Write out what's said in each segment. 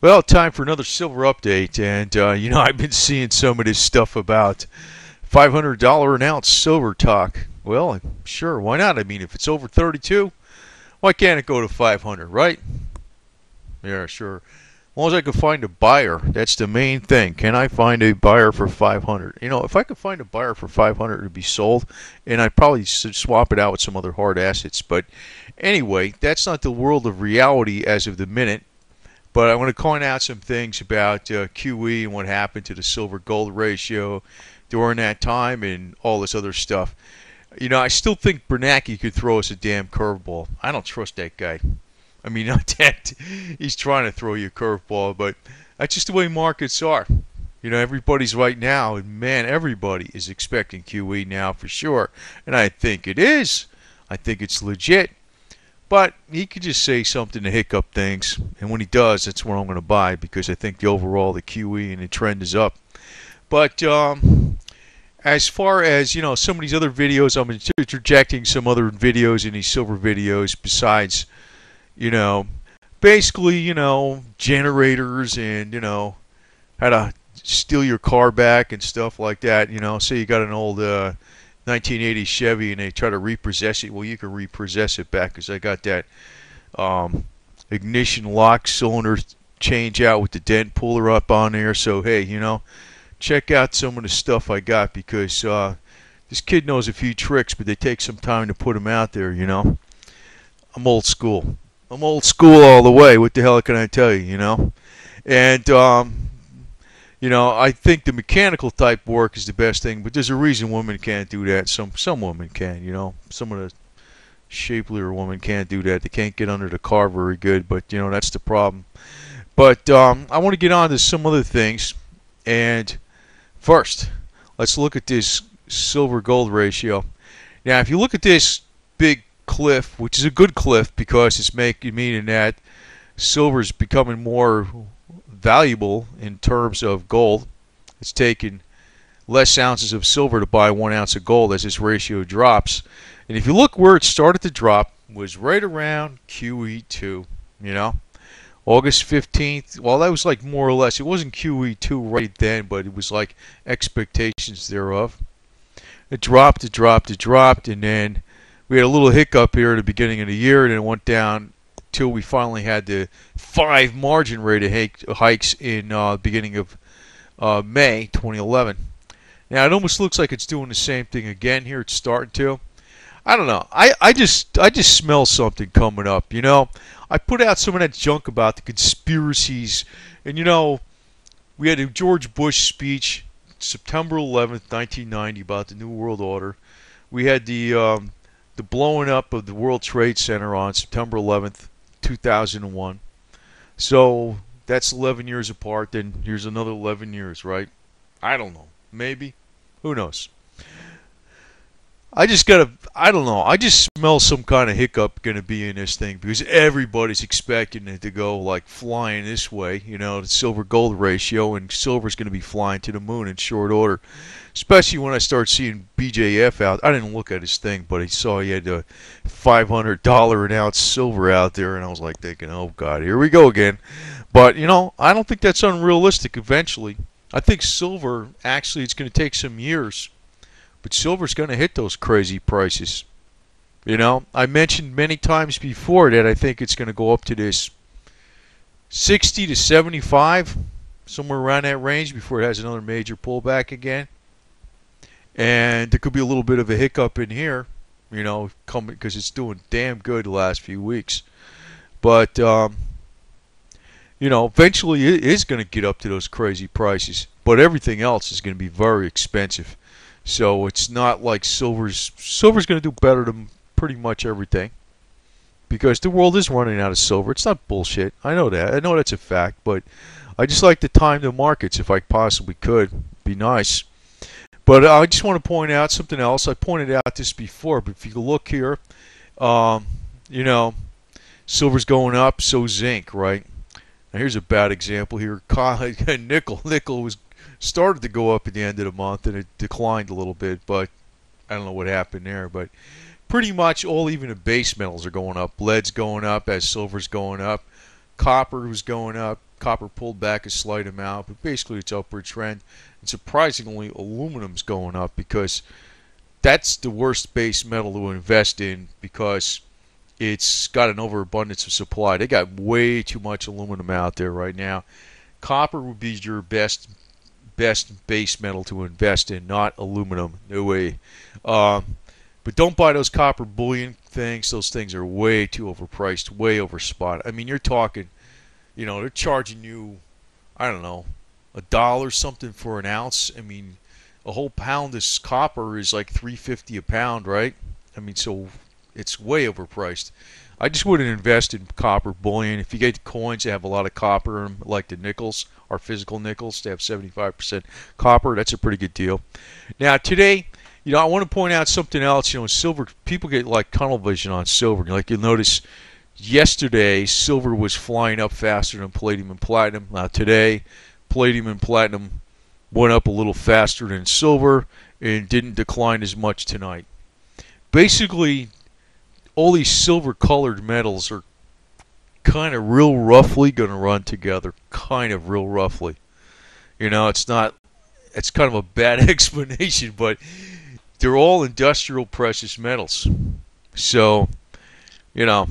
Well, time for another silver update, and I've been seeing some of this stuff about $500 an ounce silver talk. Well, sure, why not? I mean, if it's over 32, why can't it go to 500, right? Yeah, sure. As long as I can find a buyer, that's the main thing. Can I find a buyer for 500? If I could find a buyer for 500, it'd be sold, and I'd probably swap it out with some other hard assets. But anyway, that's not the world of reality as of the minute. But I want to point out some things about QE and what happened to the silver-gold ratio during that time and all this other stuff. I still think Bernanke could throw us a damn curveball. I don't trust that guy. I mean, not that he's trying to throw you a curveball, but that's just the way markets are. Everybody's right now, and man, everybody is expecting QE now for sure. And I think it is. I think it's legit. But he could just say something to hiccup things, and when he does, that's what I'm going to buy because I think the QE and the trend is up. But as far as some of these other videos, I'm interjecting some other videos in these silver videos besides basically generators and how to steal your car back and stuff like that. Say you got an old 1980 Chevy and they try to repossess it. Well, you can repossess it back because I got that ignition lock cylinder change out with the dent puller up on there. So hey, check out some of the stuff I got because this kid knows a few tricks, but they take some time to put them out there. I'm old school. I'm old school all the way. What the hell can I tell you? And I think the mechanical type work is the best thing, but there's a reason women can't do that. Some women can, Some of the shapelier women can't do that. They can't get under the car very good, but that's the problem. But I want to get on to some other things. And first, let's look at this silver-gold ratio. Now, if you look at this big cliff, which is a good cliff because it's meaning that silver is becoming more valuable in terms of gold. It's taken less ounces of silver to buy 1 ounce of gold as this ratio drops. And if you look where it started to drop was right around QE2, August 15th. Well, that was like more or less. It wasn't QE2 right then, but it was like expectations thereof. It dropped, and then we had a little hiccup here at the beginning of the year, and it went down till we finally had the 5 margin rate of hikes in beginning of May 2011. Now it almost looks like it's doing the same thing again here. It's starting to. I don't know. I just smell something coming up. I put out some of that junk about the conspiracies, and we had a George Bush speech September 11th, 1990 about the New World Order. We had the blowing up of the World Trade Center on September 11th, 2001. So that's 11 years apart. Then here's another 11 years, right? I don't know. Maybe. Who knows? I don't know. I just smell some kind of hiccup going to be in this thing because everybody's expecting it to go like flying this way, the silver-gold ratio, and silver's going to be flying to the moon in short order. Especially when I start seeing BJF out. I didn't look at his thing, but I saw he had a $500 an ounce silver out there, and I was like thinking, oh God, here we go again. But, I don't think that's unrealistic eventually. I think silver, actually, it's going to take some years. But silver's going to hit those crazy prices. I mentioned many times before that I think it's going to go up to this 60 to 75, somewhere around that range before it has another major pullback again. And there could be a little bit of a hiccup in here, coming because it's doing damn good the last few weeks. But, eventually it is going to get up to those crazy prices. But everything else is going to be very expensive. So it's not like silver's going to do better than pretty much everything because the world is running out of silver. It's not bullshit. I know that. I know that's a fact, but I just like to time the markets if I possibly could. Be nice. But I just want to point out something else. I pointed out this before, but if you look here, silver's going up, so zinc, right? Now here's a bad example here. Nickel was started to go up at the end of the month, and it declined a little bit, but I don't know what happened there. But pretty much even the base metals are going up. Lead's going up as silver's going up. Copper was going up. Copper pulled back a slight amount, but basically it's upward trend. And surprisingly, aluminum's going up because that's the worst base metal to invest in because it's got an overabundance of supply. They got way too much aluminum out there right now. Copper would be your best base metal to invest in, not aluminum. No way. But don't buy those copper bullion things. Those things are way too overpriced, way overspot. I mean, you're talking, they're charging you, I don't know, $1 something for an ounce. I mean, a whole pound of copper is like $3.50 a pound, right? I mean, so it's way overpriced. I just wouldn't invest in copper bullion. If you get coins that have a lot of copper in them, like the nickels, our physical nickels, they have 75% copper. That's a pretty good deal. Now, today, I want to point out something else. Silver, people get like tunnel vision on silver. Like you'll notice yesterday, silver was flying up faster than palladium and platinum. Now, today, palladium and platinum went up a little faster than silver and didn't decline as much tonight. Basically, all these silver colored metals are kind of real roughly going to run together, kind of real roughly. It's not, it's kind of a bad explanation, but they're all industrial precious metals. So, you're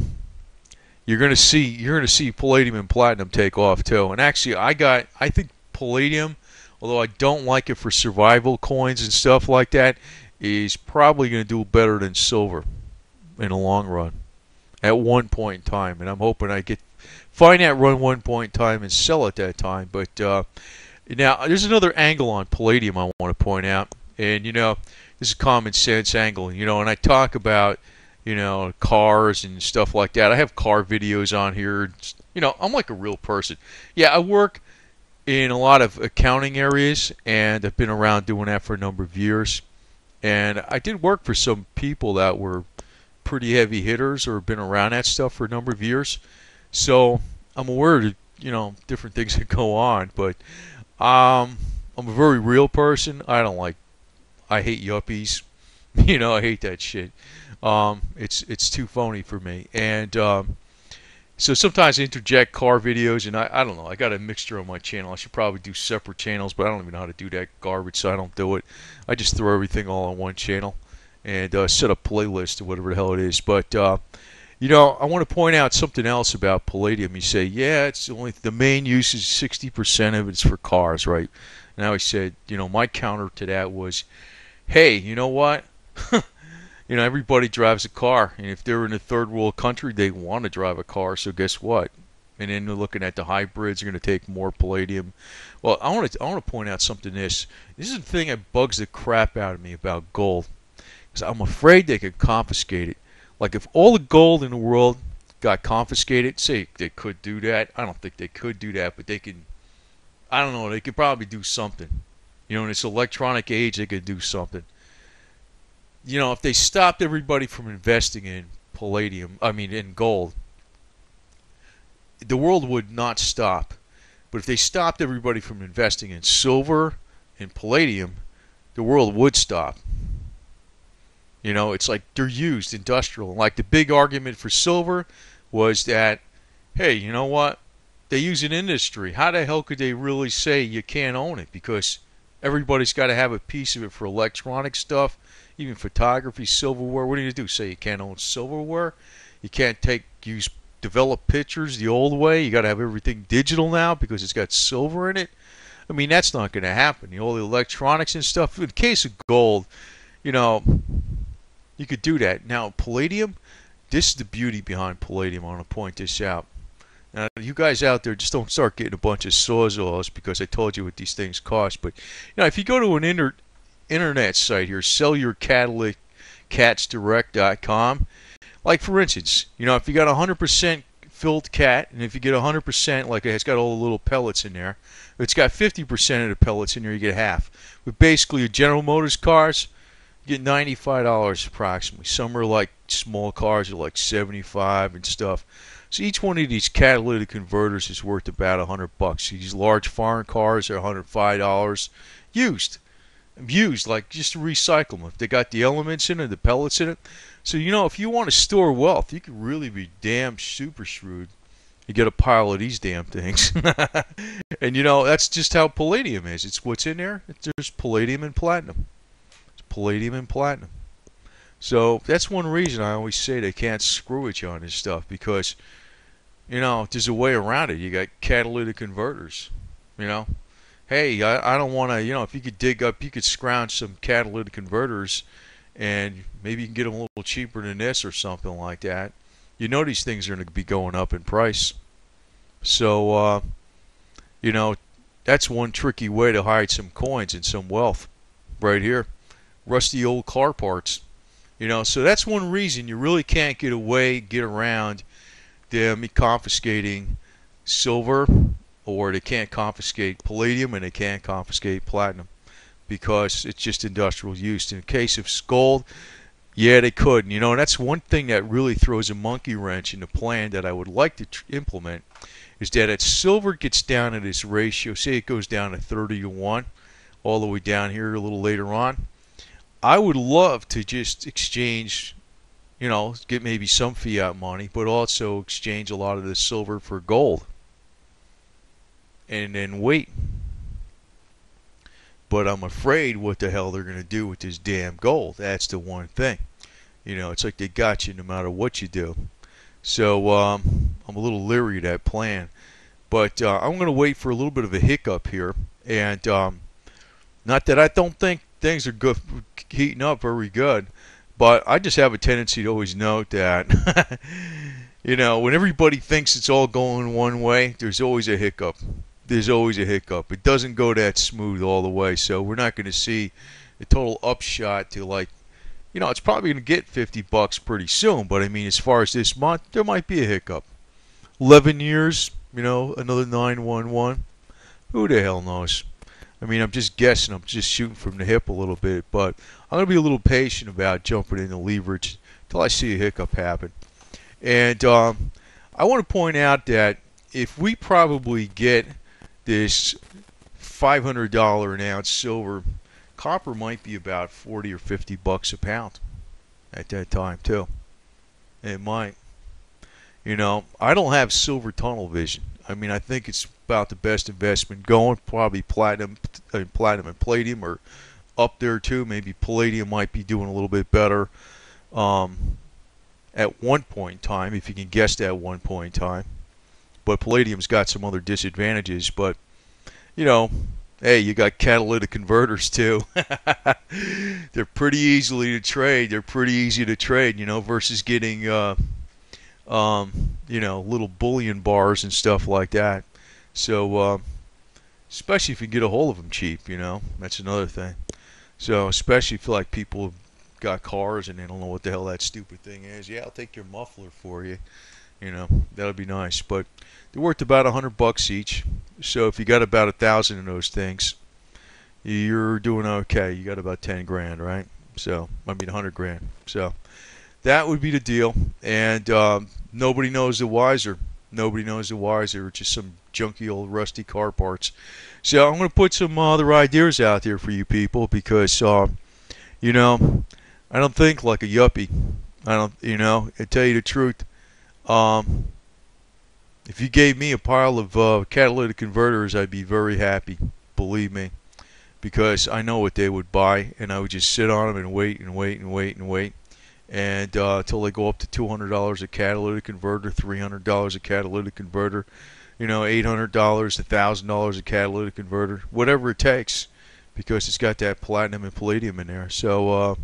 going to see palladium and platinum take off too. And actually, I think palladium, although I don't like it for survival coins and stuff like that, is probably going to do better than silver in the long run at one point in time. And I'm hoping I find that run one point in time and sell at that time. But now there's another angle on palladium I want to point out. And this is a common sense angle. And I talk about cars and stuff like that. I have car videos on here. I'm like a real person. Yeah, I work in a lot of accounting areas, and I've been around doing that for a number of years. And I did work for some people that were pretty heavy hitters or been around that stuff for a number of years. So I'm aware of, different things that go on. But I'm a very real person. I hate yuppies. I hate that shit. It's too phony for me. And so sometimes I interject car videos, and I don't know. I got a mixture on my channel. I should probably do separate channels, but I don't even know how to do that garbage, so I don't do it. I just throw everything all on one channel and set up playlist or whatever the hell it is. But I want to point out something else about palladium. You say, yeah, it's only the main use is 60% of it's for cars, right? And I always said, my counter to that was, hey, you know what? Everybody drives a car, and if they're in a third world country, they want to drive a car. So guess what? And then they're looking at the hybrids. They're going to take more palladium. Well, I want to point out something. This is the thing that bugs the crap out of me about gold, because I'm afraid they could confiscate it. Like if all the gold in the world got confiscated, say they could do that. I don't think they could do that, but they can. I don't know. They could probably do something. In this electronic age, they could do something. If they stopped everybody from investing in in gold, the world would not stop. But if they stopped everybody from investing in silver and palladium, the world would stop. It's like they're used industrial. Like the big argument for silver was that, hey, you know what? They use it in industry. How the hell could they really say you can't own it? Because everybody's got to have a piece of it for electronic stuff. Even photography, silverware. What do you do? Say you can't own silverware? You can't develop pictures the old way? You got to have everything digital now because it's got silver in it? I mean, that's not going to happen. All the electronics and stuff. In the case of gold, you could do that. Now, palladium, this is the beauty behind palladium. I want to point this out. Now, you guys out there, just don't start getting a bunch of sawzalls because I told you what these things cost. But, if you go to an internet site here, sellyourcatsdirect.com. Like for instance, if you got 100% filled cat, and if you get 100%, like it's got all the little pellets in there, if it's got 50% of the pellets in there, you get half. But basically, General Motors cars, you get $95 approximately. Some are like small cars are like $75 and stuff. So each one of these catalytic converters is worth about $100. These large foreign cars are $105 used. Like just to recycle them. If they got the elements in it, the pellets in it. So if you want to store wealth, you can really be damn super shrewd You get a pile of these damn things. And you know, that's just how palladium is. It's what's in there. There's palladium and platinum. It's palladium and platinum. So that's one reason I always say they can't screw with you on this stuff, because, you know, there's a way around it. You got catalytic converters, you know. Hey, I don't want to, you know, if you could dig up, you could scrounge some catalytic converters, and maybe you can get them a little cheaper than this or something like that. You know these things are going to be going up in price. So, you know, that's one tricky way to hide some coins and some wealth right here. Rusty old car parts. You know, so that's one reason you really can't get around them confiscating silver, or they can't confiscate palladium, and they can't confiscate platinum, because it's just industrial use. In the case of gold, yeah, they could. And, you know, and that's one thing that really throws a monkey wrench in the plan that I would like to implement, is that as silver gets down to this ratio, say it goes down to 30 to 1, all the way down here a little later on, I would love to just exchange, you know, get maybe some fiat money, but also exchange a lot of the silver for gold, and then wait. But I'm afraid what the hell they're going to do with this damn gold. That's the one thing. You know, it's like they got you no matter what you do. So I'm a little leery of that plan. But I'm going to wait for a little bit of a hiccup here. And not that I don't think things are good, heating up very good, but I just have a tendency to always note that, you know, when everybody thinks it's all going one way, there's always a hiccup. There's always a hiccup. It doesn't go that smooth all the way, so we're not going to see a total upshot to, like, you know, it's probably going to get $50 pretty soon, but I mean, as far as this month, there might be a hiccup. 11 years, you know, another 911. Who the hell knows? I mean, I'm just guessing. I'm just shooting from the hip a little bit, but I'm going to be a little patient about jumping into leverage until I see a hiccup happen. And I want to point out that if we probably get this $500 an ounce silver, copper might be about 40 or 50 bucks a pound at that time too. It might. You know, I don't have silver tunnel vision. I mean, I think it's about the best investment going. Probably platinum and palladium are up there too. Maybe palladium might be doing a little bit better at one point in time, if you can guess that one point in time. But palladium's got some other disadvantages. But, you know, hey, you got catalytic converters too. They're pretty easily to trade. They're pretty easy to trade, you know, versus getting you know, little bullion bars and stuff like that. So, especially if you get a hold of them cheap, you know, that's another thing. So, especially if like people got cars and they don't know what the hell that stupid thing is. Yeah, I'll take your muffler for you. You know, that'll be nice. But they're worth about $100 each. So if you got about 1,000 of those things, you're doing okay. You got about 10 grand, right? So, I mean 100 grand. So that would be the deal. And nobody knows the wiser. Nobody knows the wiser. It's just some junky old rusty car parts. So I'm going to put some other ideas out there for you people, because, you know, I don't think like a yuppie. I don't, you know, I tell you the truth. If you gave me a pile of catalytic converters, I'd be very happy. Believe me. Because I know what they would buy, and I would just sit on them and wait and wait and wait and wait. And until they go up to $200 a catalytic converter, $300 a catalytic converter, you know, $800, $1,000 a catalytic converter, whatever it takes, because it's got that platinum and palladium in there. So,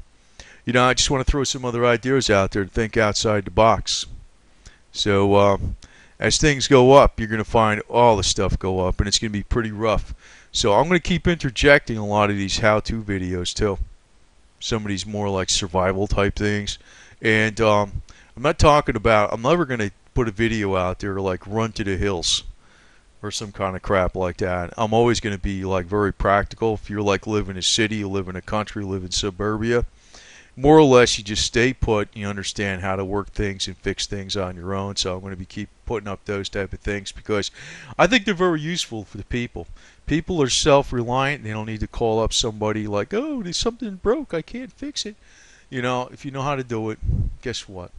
you know, I just want to throw some other ideas out there to think outside the box. So, as things go up, you're going to find all the stuff go up, and it's going to be pretty rough. So I'm going to keep interjecting a lot of these how-to videos too. Some of these more like survival type things. And I'm not talking about, I'm never going to put a video out there like run to the hills or some kind of crap like that. I'm always going to be like very practical. If you're like live in a city, you live in a country, live in suburbia, more or less you just stay put. You understand how to work things and fix things on your own. So I'm going to be keep putting up those type of things, because I think they're very useful for the people. People are self-reliant. They don't need to call up somebody like, oh, there's something broke, I can't fix it. You know, if you know how to do it, guess what?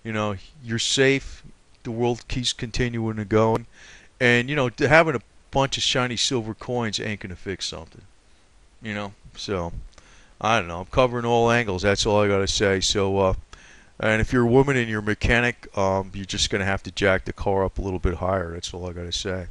You know, you're safe. the world keeps continuing to going. And having a bunch of shiny silver coins ain't gonna fix something. So I don't know. I'm covering all angles. That's all I gotta say. So, and if you're a woman and you're a mechanic, you're just gonna have to jack the car up a little bit higher. That's all I gotta say.